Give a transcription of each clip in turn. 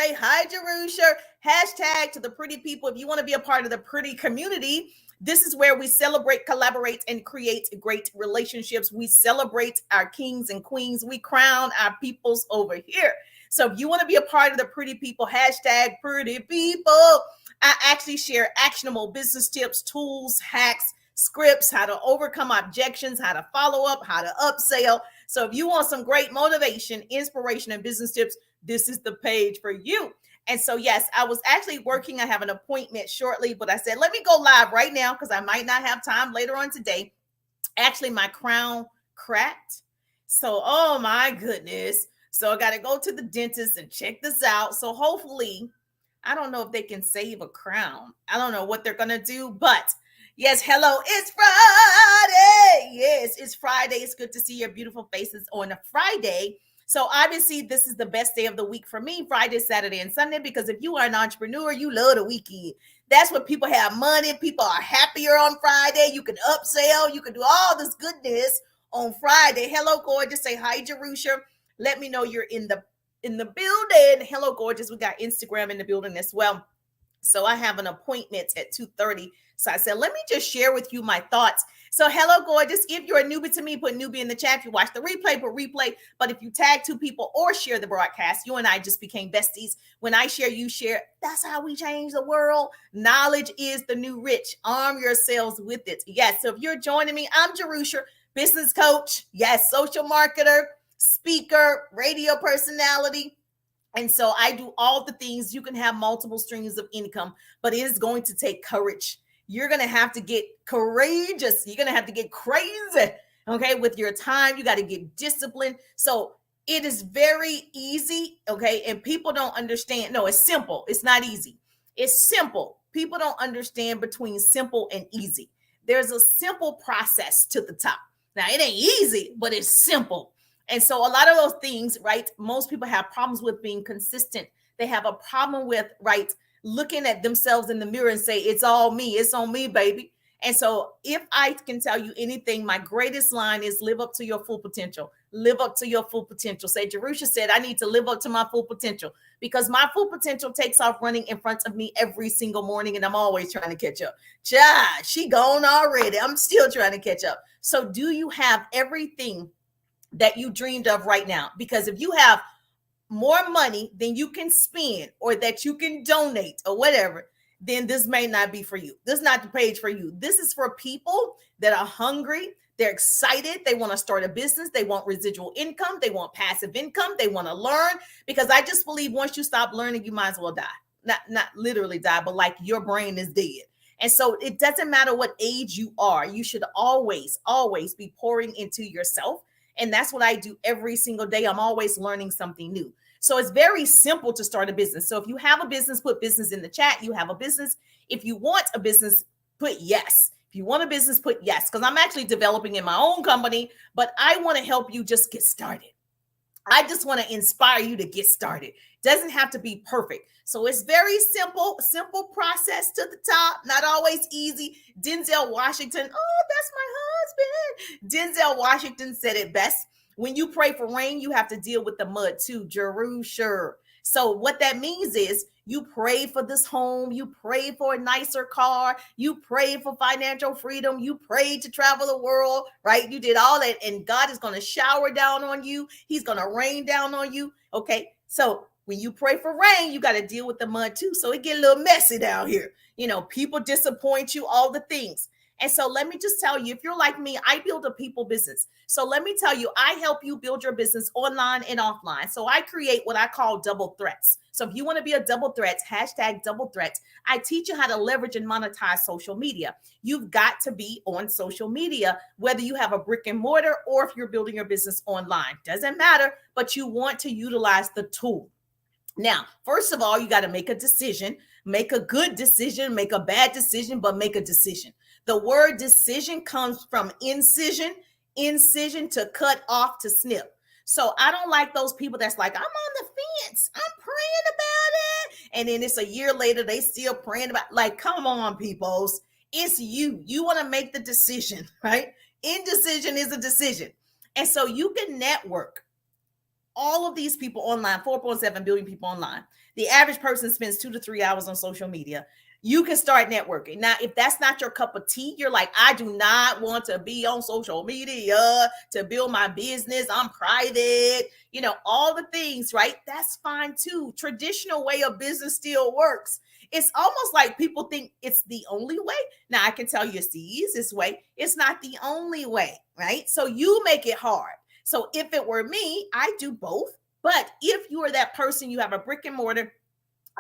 say, hi, Jerusha. Hashtag to the pretty people. If you want to be a part of the pretty community, this is where we celebrate, collaborate, and create great relationships. We celebrate our kings and queens. We crown our peoples over here. So if you want to be a part of the pretty people, hashtag pretty people, I actually share actionable business tips, tools, hacks, scripts, how to overcome objections, how to follow up, how to upsell. So if you want some great motivation, inspiration, and business tips, this is the page for you. And so, yes, I was actually working. I have an appointment shortly, but I said, let me go live right now because I might not have time later on today. Actually, my crown cracked. So, oh my goodness. So I got to go to the dentist and check this out. So hopefully, I don't know if they can save a crown. I don't know what they're going to do, but yes, hello, it's Friday. Yes, it's Friday. It's good to see your beautiful faces on a Friday. So obviously, this is the best day of the week for me, Friday, Saturday, and Sunday, because if you are an entrepreneur, you love the weekend. That's when people have money. People are happier on Friday. You can upsell. You can do all this goodness on Friday. Hello, gorgeous. Say hi, Jerusha. Let me know you're in the building. Hello, gorgeous. We got Instagram in the building as well. So I have an appointment at 2:30. So I said, let me just share with you my thoughts. So hello, gorgeous. If you're a newbie to me, put newbie in the chat. If you watch the replay, put replay. But if you tag two people or share the broadcast, you and I just became besties. When I share, you share. That's how we change the world. Knowledge is the new rich. Arm yourselves with it. Yes. So if you're joining me, I'm Jerusha, business coach. Yes. Social marketer, speaker, radio personality. And so I do all the things. You can have multiple streams of income, but it is going to take courage. You're going to have to get courageous. You're going to have to get crazy, okay, with your time. You got to get disciplined. So it is very easy, okay, and people don't understand. No, it's simple. It's not easy. It's simple. People don't understand between simple and easy. There's a simple process to the top. Now, it ain't easy, but it's simple. And so a lot of those things, right, most people have problems with being consistent. They have a problem with, right, looking at themselves in the mirror and say, it's all me. It's on me, baby. And so if I can tell you anything, my greatest line is live up to your full potential. Live up to your full potential. Say, Jerusha said, I need to live up to my full potential because my full potential takes off running in front of me every single morning. And I'm always trying to catch up. She gone already. I'm still trying to catch up. So do you have everything that you dreamed of right now? Because if you have more money than you can spend or that you can donate or whatever, then this may not be for you. This is not the page for you. This is for people that are hungry. They're excited. They want to start a business. They want residual income. They want passive income. They want to learn, because I just believe once you stop learning, you might as well die. Not literally die, but like your brain is dead. And so it doesn't matter what age you are. You should always be pouring into yourself. And that's what I do every single day. I'm always learning something new. So it's very simple to start a business. So if you have a business, put business in the chat. You have a business. If you want a business, put yes. If you want a business, put yes. Because I'm actually developing in my own company, but I want to help you just get started. I just want to inspire you to get started. Doesn't have to be perfect. So it's very simple process to the top. Not always easy. Denzel Washington. Oh, that's my husband. Denzel Washington said it best. When you pray for rain, you have to deal with the mud too. Jerusha. So what that means is you pray for this home. You pray for a nicer car. You pray for financial freedom. You pray to travel the world, right? You did all that, and God is going to shower down on you. He's going to rain down on you. Okay. So when you pray for rain, you got to deal with the mud too. So it get a little messy down here. You know, people disappoint you, all the things. And so let me just tell you, if you're like me, I build a people business. So let me tell you, I help you build your business online and offline. So I create what I call double threats. So if you want to be a double threat, hashtag double threats, I teach you how to leverage and monetize social media. You've got to be on social media, whether you have a brick and mortar or if you're building your business online. Doesn't matter, but you want to utilize the tool. Now, first of all, you got to make a decision, make a good decision, make a bad decision, but make a decision. The word decision comes from incision to cut off, to snip. So I don't like those people that's like, I'm on the fence. I'm praying about it. And then it's a year later, they still praying about, like, come on, peoples. It's you. You want to make the decision, right? Indecision is a decision. And so you can network all of these people online, 4.7 billion people online. The average person spends 2 to 3 hours on social media. You can start networking. Now, if that's not your cup of tea, you're like, I do not want to be on social media to build my business. I'm private, all the things, right? That's fine too. Traditional way of business still works. It's almost like people think it's the only way. Now, I can tell you it's the easiest way. It's not the only way, right? So you make it hard. So if it were me, I do both. But if you are that person, you have a brick and mortar,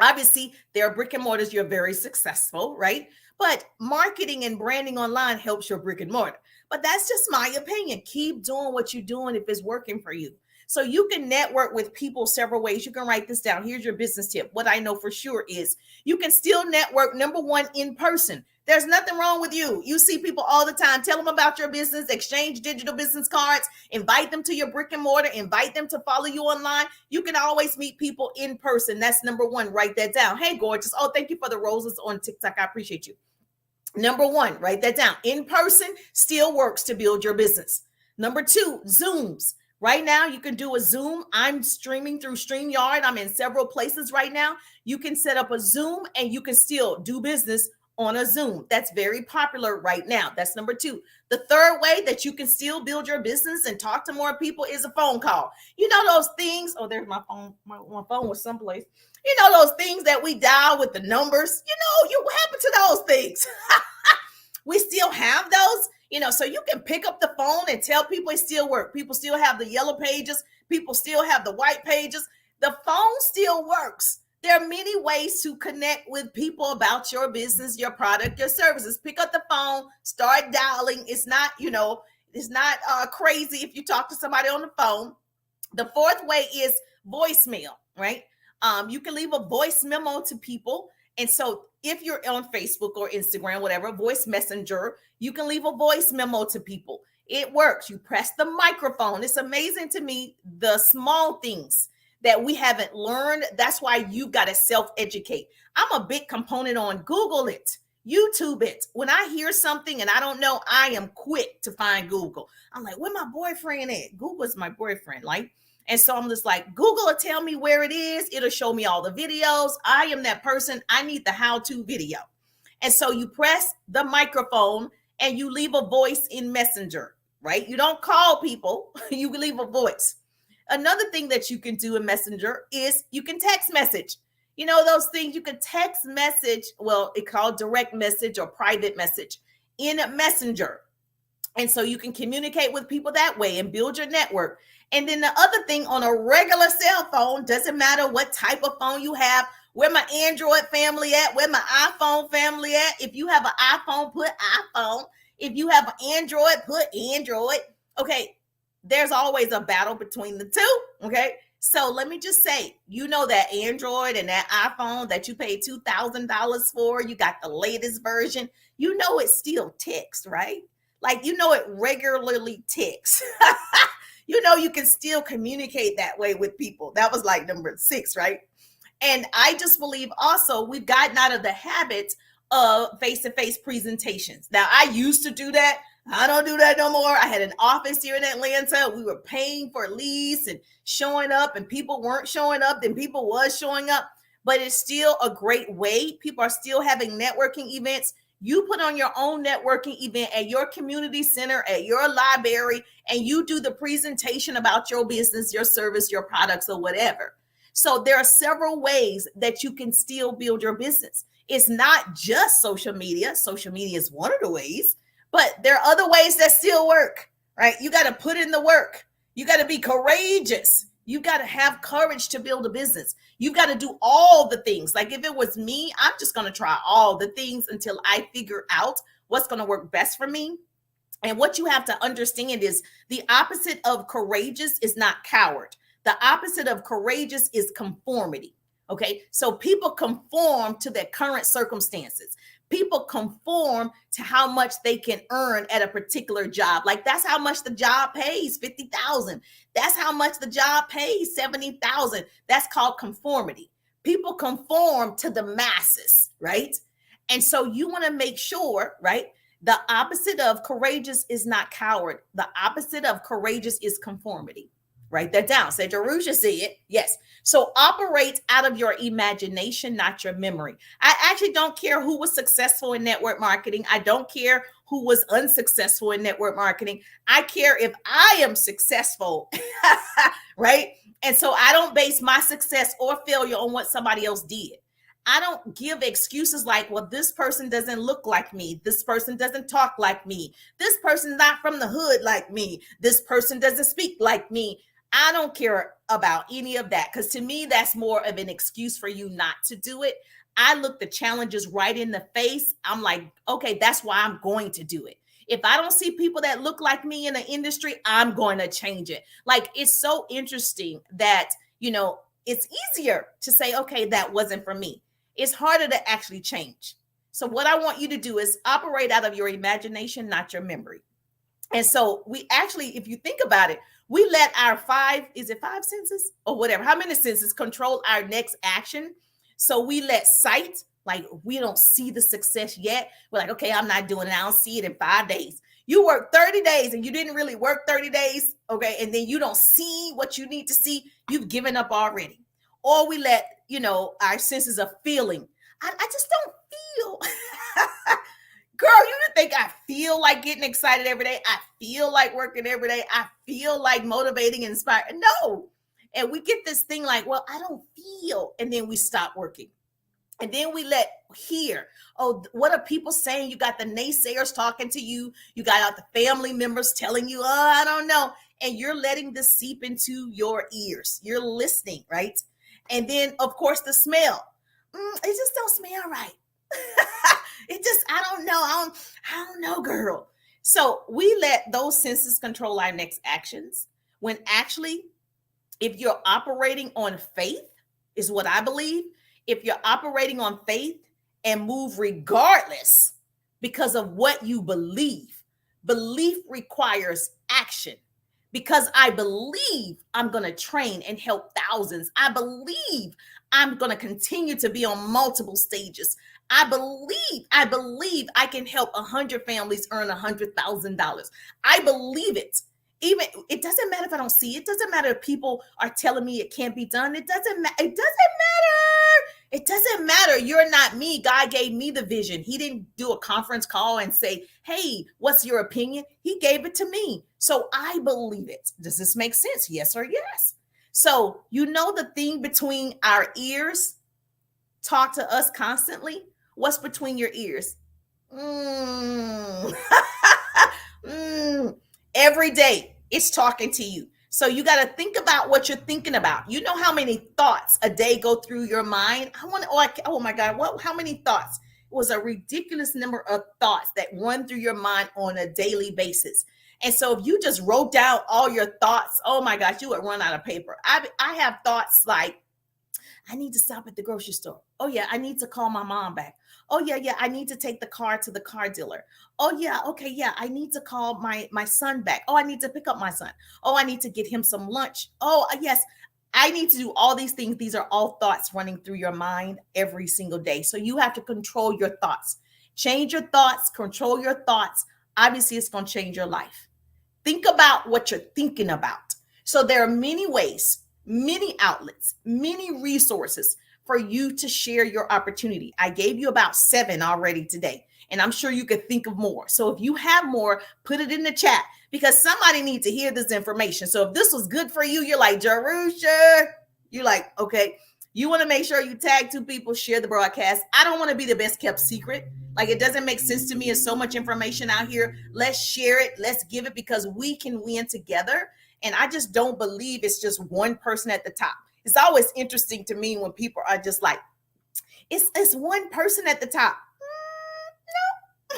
obviously there are brick and mortars, you're very successful, right? But marketing and branding online helps your brick and mortar. But that's just my opinion. Keep doing what you're doing if it's working for you. So you can network with people several ways. You can write this down. Here's your business tip. What I know for sure is you can still network, number one, in person. There's nothing wrong with you. You see people all the time. Tell them about your business, exchange digital business cards, invite them to your brick and mortar, invite them to follow you online. You can always meet people in person. That's number one. Write that down. Hey, gorgeous. Oh, thank you for the roses on TikTok. I appreciate you. Number one, write that down. In person still works to build your business. Number two, Zooms. Right now, you can do a Zoom. I'm streaming through StreamYard. I'm in several places right now. You can set up a Zoom and you can still do business on a Zoom. That's very popular right now. That's number two. The third way that you can still build your business and talk to more people is a phone call. You know those things. Oh, there's my phone. My phone was someplace. You know those things that we dial with the numbers. What happened to those things? We still have those. So you can pick up the phone and tell people it still works. People still have the yellow pages. People still have the white pages. The phone still works. There are many ways to connect with people about your business, your product, your services. Pick up the phone, start dialing. It's not, crazy if you talk to somebody on the phone. The fourth way is voicemail, right? You can leave a voice memo to people. And so if you're on Facebook or Instagram, whatever, voice messenger, you can leave a voice memo to people. It works. You press the microphone. It's amazing to me, the small things that we haven't learned. That's why you got to self-educate. I'm a big component on Google it, YouTube it. When I hear something and I don't know, I am quick to find Google. I'm like, where my boyfriend at? Google is my boyfriend, like. And so I'm just like, Google will tell me where it is. It'll show me all the videos. I am that person. I need the how-to video. And so you press the microphone and you leave a voice in Messenger, right? You don't call people. You leave a voice. Another thing that you can do in Messenger is you can text message. Those things you can text message. Well, it's called direct message or private message in Messenger. And so you can communicate with people that way and build your network. And then the other thing, on a regular cell phone, doesn't matter what type of phone you have, where my Android family at, where my iPhone family at. If you have an iPhone, put iPhone. If you have an Android, put Android. Okay, there's always a battle between the two. Okay, so let me just say, that Android and that iPhone that you paid $2,000 for, you got the latest version. It still ticks, right? Like, it regularly ticks. You can still communicate that way with people. That was like number 6, right? And I just believe also we've gotten out of the habit of face-to-face presentations. Now, I used to do that. I don't do that no more. I had an office here in Atlanta. We were paying for lease and showing up, and people weren't showing up. Then people was showing up. But it's still a great way. People are still having networking events. You put on your own networking event at your community center, at your library, and you do the presentation about your business, your service, your products, or whatever. So there are several ways that you can still build your business. It's not just social media. Social media is one of the ways, but there are other ways that still work, right? You got to put in the work. You got to be courageous. You got to have courage to build a business. You got to do all the things. Like if it was me, I'm just going to try all the things until I figure out what's going to work best for me. And what you have to understand is the opposite of courageous is not coward. The opposite of courageous is conformity. Okay. So people conform to their current circumstances. People conform to how much they can earn at a particular job. Like that's how much the job pays, $50,000. That's how much the job pays, $70,000. That's called conformity. People conform to the masses, right? And so you want to make sure, right? The opposite of courageous is not coward. The opposite of courageous is conformity, Write that down. Say, Jerusha said, yes. So operate out of your imagination, not your memory. I actually don't care who was successful in network marketing. I don't care who was unsuccessful in network marketing. I care if I am successful, right? And so I don't base my success or failure on what somebody else did. I don't give excuses like, well, this person doesn't look like me. This person doesn't talk like me. This person's not from the hood like me. This person doesn't speak like me. I don't care about any of that, because to me, that's more of an excuse for you not to do it. I look the challenges right in the face. I'm like, okay, that's why I'm going to do it. If I don't see people that look like me in the industry, I'm going to change it. Like, it's so interesting that, it's easier to say, okay, that wasn't for me. It's harder to actually change. So what I want you to do is operate out of your imagination, not your memory. And so we actually, if you think about it, we let our five senses or whatever, how many senses control our next action. So we let sight, like we don't see the success yet. We're like, okay, I'm not doing it. I don't see it in 5 days. You work 30 days and you didn't really work 30 days. Okay. And then you don't see what you need to see. You've given up already. Or we let, our senses of feeling. I just don't feel. Girl, you think I feel like getting excited every day? I feel like working every day. I feel like motivating and inspiring. No. And we get this thing like, well, I don't feel. And then we stop working. And then we let hear. Oh, what are people saying? You got the naysayers talking to you. You got out the family members telling you, oh, I don't know. And you're letting this seep into your ears. You're listening, right? And then, of course, the smell. It just don't smell right. I don't know. I don't know, girl. So we let those senses control our next actions, when actually, if you're operating on faith, is what I believe. If you're operating on faith and move regardless because of what you believe, belief requires action. Because I believe I'm going to train and help thousands. I believe I'm going to continue to be on multiple stages. I believe I can help 100 families earn $100,000. I believe it. Even it doesn't matter if I don't see it. It doesn't matter if people are telling me it can't be done. It doesn't matter. It doesn't matter. You're not me. God gave me the vision. He didn't do a conference call and say, hey, what's your opinion? He gave it to me. So I believe it. Does this make sense? Yes or yes? So the thing between our ears talk to us constantly. What's between your ears? Every day it's talking to you. So you got to think about what you're thinking about. You know how many thoughts a day go through your mind? Oh my God, how many thoughts? It was a ridiculous number of thoughts that run through your mind on a daily basis. And so if you just wrote down all your thoughts, oh my gosh, you would run out of paper. I have thoughts like, I need to stop at the grocery store. Oh yeah, I need to call my mom back. Oh yeah, I need to take the car to the car dealer. Oh yeah, okay, yeah, I need to call my son back. Oh, I need to pick up my son. Oh, I need to get him some lunch. Oh yes, I need to do all these things. These are all thoughts running through your mind every single day. So you have to control your thoughts. Change your thoughts, control your thoughts. Obviously, it's going to change your life. Think about what you're thinking about. So there are many ways, many outlets, many resources for you to share your opportunity. I gave you about 7 already today, and I'm sure you could think of more. So if you have more, put it in the chat, because somebody needs to hear this information. So if this was good for you, you're like, Jerusha, you're like, okay, you want to make sure you tag 2 people, share the broadcast. I don't want to be the best kept secret. Like, it doesn't make sense to me. There's so much information out here. Let's share it. Let's give it, because we can win together. And I just don't believe it's just one person at the top. It's always interesting to me when people are just like, it's one person at the top.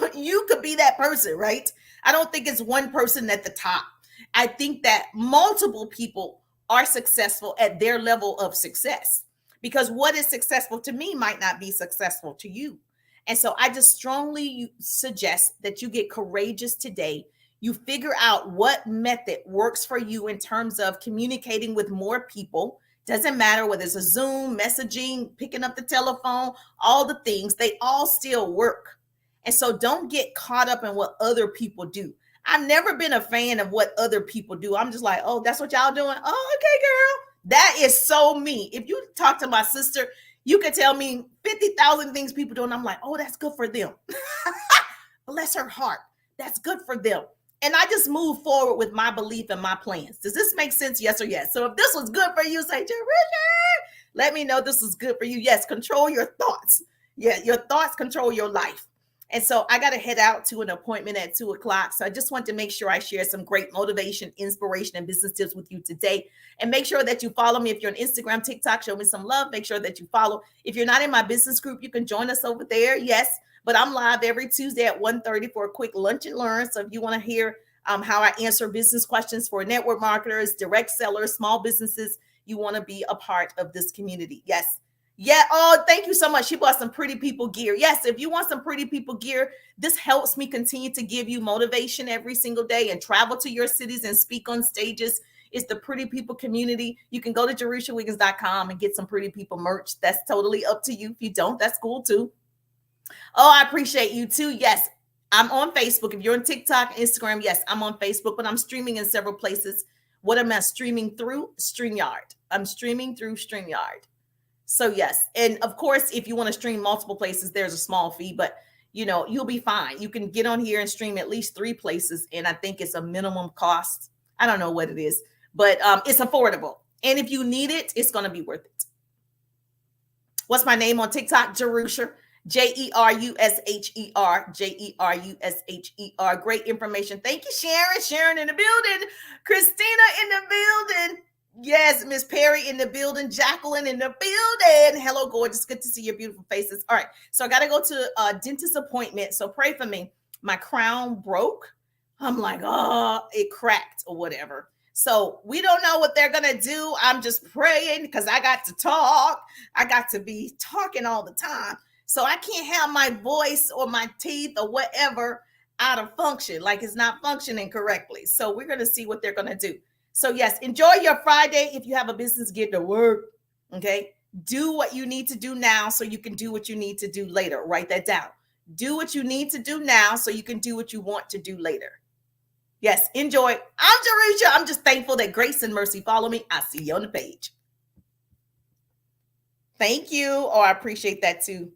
No, you could be that person, right? I don't think it's one person at the top. I think that multiple people are successful at their level of success, because what is successful to me might not be successful to you. And so I just strongly suggest that you get courageous today. You figure out what method works for you in terms of communicating with more people. Doesn't matter whether it's a Zoom, messaging, picking up the telephone, all the things, they all still work. And so don't get caught up in what other people do. I've never been a fan of what other people do. I'm just like, oh, that's what y'all doing. Oh, okay, girl. That is so me. If you talk to my sister, you can tell me 50,000 things people do. And I'm like, oh, that's good for them. Bless her heart. That's good for them. And I just move forward with my belief and my plans. Does this make sense? Yes or yes? So if this was good for you, say, Jerusha, let me know this is good for you. Yes, control your thoughts. Yeah, your thoughts control your life. And so I got to head out to an appointment at 2:00. So I just want to make sure I share some great motivation, inspiration, and business tips with you today. And make sure that you follow me. If you're on Instagram, TikTok, show me some love. Make sure that you follow. If you're not in my business group, you can join us over there. Yes, but I'm live every Tuesday at 1:30 for a quick lunch and learn. So if you want to hear how I answer business questions for network marketers, direct sellers, small businesses, you want to be a part of this community. Yes. Yeah. Oh, thank you so much. She bought some Pretty People gear. Yes. If you want some Pretty People gear, this helps me continue to give you motivation every single day and travel to your cities and speak on stages. It's the Pretty People community. You can go to JerushaWiggins.com and get some Pretty People merch. That's totally up to you. If you don't, that's cool too. Oh, I appreciate you too. Yes. I'm on Facebook. If you're on TikTok, Instagram, yes, I'm on Facebook, but I'm streaming in several places. What am I streaming through? StreamYard. I'm streaming through StreamYard. So yes, and of course, if you want to stream multiple places, there's a small fee, but you'll be fine. You can get on here and stream at least 3 places, and I think it's a minimum cost. I don't know what it is, but it's affordable. And if you need it, it's going to be worth it. What's my name on TikTok? Jerusha. Jerusher. Jerusher. Great information. Thank you, Sharon. Sharon in the building. Christina in the building. Yes, Miss Perry in the building. Jacqueline in the building. Hello, gorgeous. Good to see your beautiful faces. All right. So I got to go to a dentist appointment. So pray for me. My crown broke. I'm like, oh, it cracked or whatever. So we don't know what they're going to do. I'm just praying because I got to talk. I got to be talking all the time. So I can't have my voice or my teeth or whatever out of function, like it's not functioning correctly. So we're going to see what they're going to do. So yes, enjoy your Friday. If you have a business, get to work. Okay. Do what you need to do now so you can do what you need to do later. Write that down. Do what you need to do now so you can do what you want to do later. Yes. Enjoy. I'm Jerusha. I'm just thankful that grace and mercy follow me. I'll see you on the page. Thank you. Oh, I appreciate that too.